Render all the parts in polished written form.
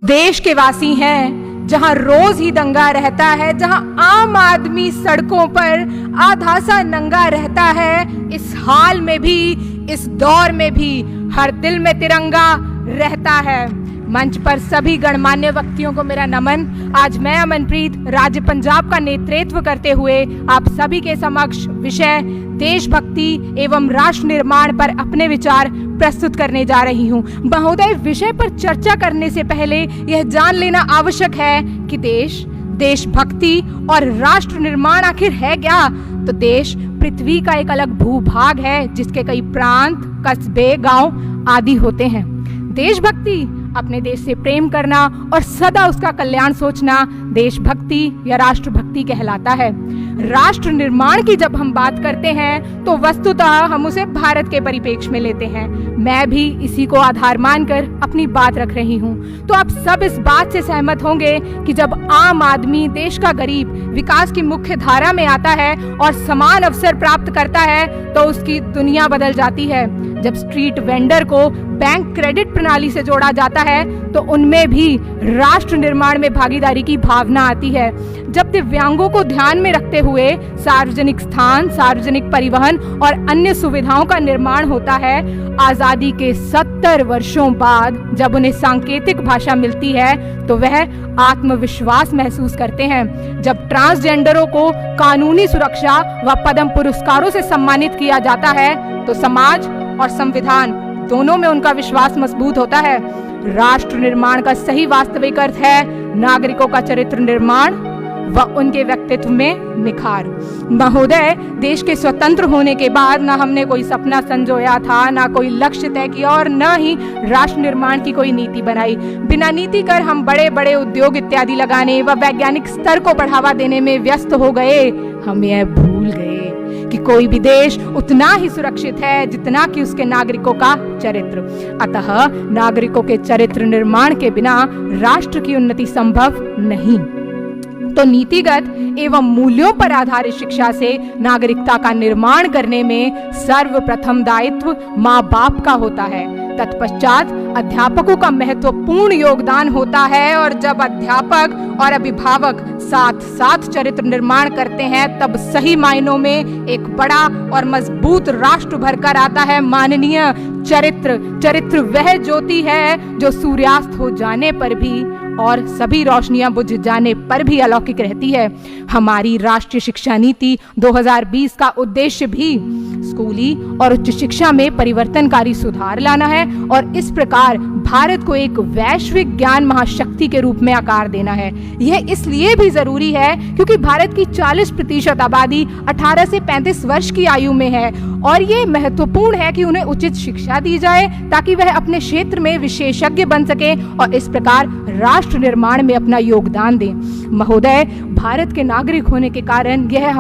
देश के वासी हैं, जहां रोज ही दंगा रहता है, जहां आम आदमी सड़कों पर आधा सा नंगा रहता है, इस हाल में भी, इस दौर में भी हर दिल में तिरंगा रहता है। मंच पर सभी गणमान्य व्यक्तियों को मेरा नमन। आज मैं अमनप्रीत राज्य पंजाब का नेतृत्व करते हुए आप सभी के समक्ष विषय देशभक्ति एवं राष्ट्र निर्माण पर अपने विचार प्रस्तुत करने जा रही हूँ। महोदय, विषय पर चर्चा करने से पहले यह जान लेना आवश्यक है कि देशभक्ति और राष्ट्र निर्माण आखिर है क्या? तो देश पृथ्वी का एक अलग भूभाग है जिसके कई प्रांत, कस्बे, गांव आदि होते हैं। देशभक्ति अपने देश से प्रेम करना और सदा उसका कल्याण सोचना देशभक्ति या राष्ट्रभक्ति कहलाता है। राष्ट्र निर्माण की जब हम बात करते हैं तो वस्तुतः हम उसे भारत के परिप्रेक्ष्य में लेते हैं। मैं भी इसी को आधार मानकर अपनी बात रख रही हूँ। तो आप सब इस बात से सहमत होंगे कि जब आम आदमी, देश का गरीब विकास की मुख्य धारा में आता है और समान अवसर प्राप्त करता है तो उसकी दुनिया बदल जाती है। जब स्ट्रीट वेंडर को बैंक क्रेडिट प्रणाली से जोड़ा जाता है तो उनमें भी राष्ट्र निर्माण में भागीदारी की भावना आती है। जब दिव्यांगों को ध्यान में रखते हुए सार्वजनिक स्थान, सार्वजनिक परिवहन और अन्य सुविधाओं का निर्माण होता है, आजादी के 70 वर्षों बाद जब उन्हें सांकेतिक भाषा मिलती है तो वह आत्मविश्वास महसूस करते हैं। जब ट्रांसजेंडरों को कानूनी सुरक्षा व पद्म पुरस्कारों से सम्मानित किया जाता है तो समाज और संविधान दोनों में उनका विश्वास मजबूत होता है। राष्ट्र निर्माण का सही वास्तविक अर्थ है नागरिकों का चरित्र निर्माण व उनके व्यक्तित्व में निखार। महोदय, देश के स्वतंत्र होने के बाद न हमने कोई सपना संजोया था, न कोई लक्ष्य तय किया और न ही राष्ट्र निर्माण की कोई नीति बनाई। बिना नीति कर हम बड़े बड़े उद्योग इत्यादि लगाने व वैज्ञानिक स्तर को बढ़ावा देने में व्यस्त हो गए। हम यह भूल गए कि कोई भी देश उतना ही सुरक्षित है जितना कि उसके नागरिकों का चरित्र। अतः नागरिकों के चरित्र निर्माण के बिना राष्ट्र की उन्नति संभव नहीं। तो नीतिगत एवं मूल्यों पर आधारित शिक्षा से नागरिकता का निर्माण करने में सर्वप्रथम दायित्व माँ बाप का होता है। तत्पश्चात अध्यापकों का महत्वपूर्ण योगदान होता है और जब अध्यापक और अभिभावक साथ साथ चरित्र निर्माण करते हैं तब सही मायनों में एक बड़ा और मजबूत राष्ट्र भरकर आता है। माननीय, चरित्र वह ज्योति है जो सूर्यास्त हो जाने पर भी और सभी रोशनियां बुझ जाने पर भी अलौकिक रहती है। हमारी राष्ट्रीय शिक्षा नीति 2020 का उद्देश्य भी स्कूली और उच्च शिक्षा में परिवर्तनकारी सुधार लाना है और इस प्रकार भारत को एक वैश्विक ज्ञान महाशक्ति के रूप में आकार देना है। यह इसलिए भी जरूरी है क्योंकि भारत की 40% आबादी 18 से 35 वर्ष की आयु में है और ये महत्वपूर्ण है कि उन्हें उचित शिक्षा दी जाए ताकि वह अपने क्षेत्र में विशेषज्ञ बन सके और इस प्रकार राष्ट्र निर्माण में अपना योगदान दें। महोदय, भारत के नागरिक होने के कारण यह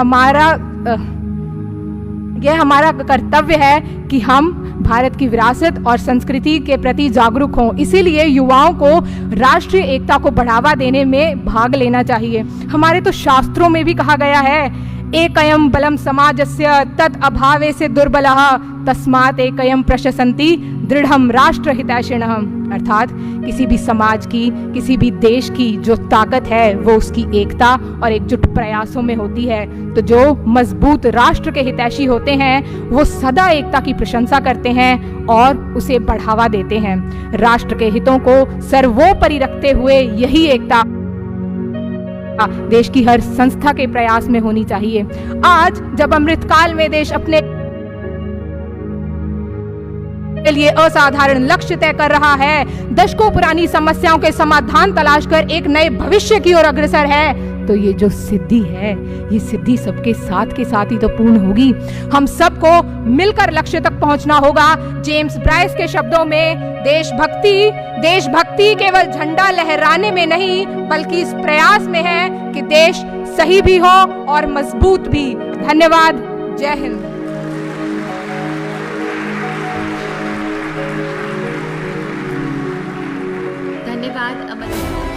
हमारा कर्तव्य है कि हम भारत की विरासत और संस्कृति के प्रति जागरूक हों। इसीलिए युवाओं को राष्ट्रीय एकता को बढ़ावा देने में भाग लेना चाहिए। हमारे तो शास्त्रों में भी कहा गया है, एकयम बलम समाजस्य तत् अभावे से दुर्बलः तस्मात् एकयम प्रशसन्ति दृढ़म राष्ट्र हितैषिणः। अर्थात किसी भी समाज की, किसी भी देश की जो ताकत है वो उसकी एकता और एकजुट प्रयासों में होती है। तो जो मजबूत राष्ट्र के हितैषी होते हैं वो सदा एकता की प्रशंसा करते हैं और उसे बढ़ावा देते हैं। राष्ट्र के हितों को सर्वोपरि रखते हुए यही एकता देश की हर संस्था के प्रयास में होनी चाहिए। आज जब अमृतकाल में देश अपने के लिए असाधारण लक्ष्य तय कर रहा है, दशकों पुरानी समस्याओं के समाधान तलाश कर एक नए भविष्य की ओर अग्रसर है, तो ये जो सिद्धि है, ये सिद्धि सबके साथ के साथ ही तो पूर्ण होगी। हम सबको मिलकर लक्ष्य तक पहुंचना होगा। जेम्स ब्राइस के शब्दों में, देशभक्ति केवल झंडा लहराने में नहीं बल्कि इस प्रयास में है कि देश सही भी हो और मजबूत भी। धन्यवाद। जय हिंद। धन्यवाद अमन।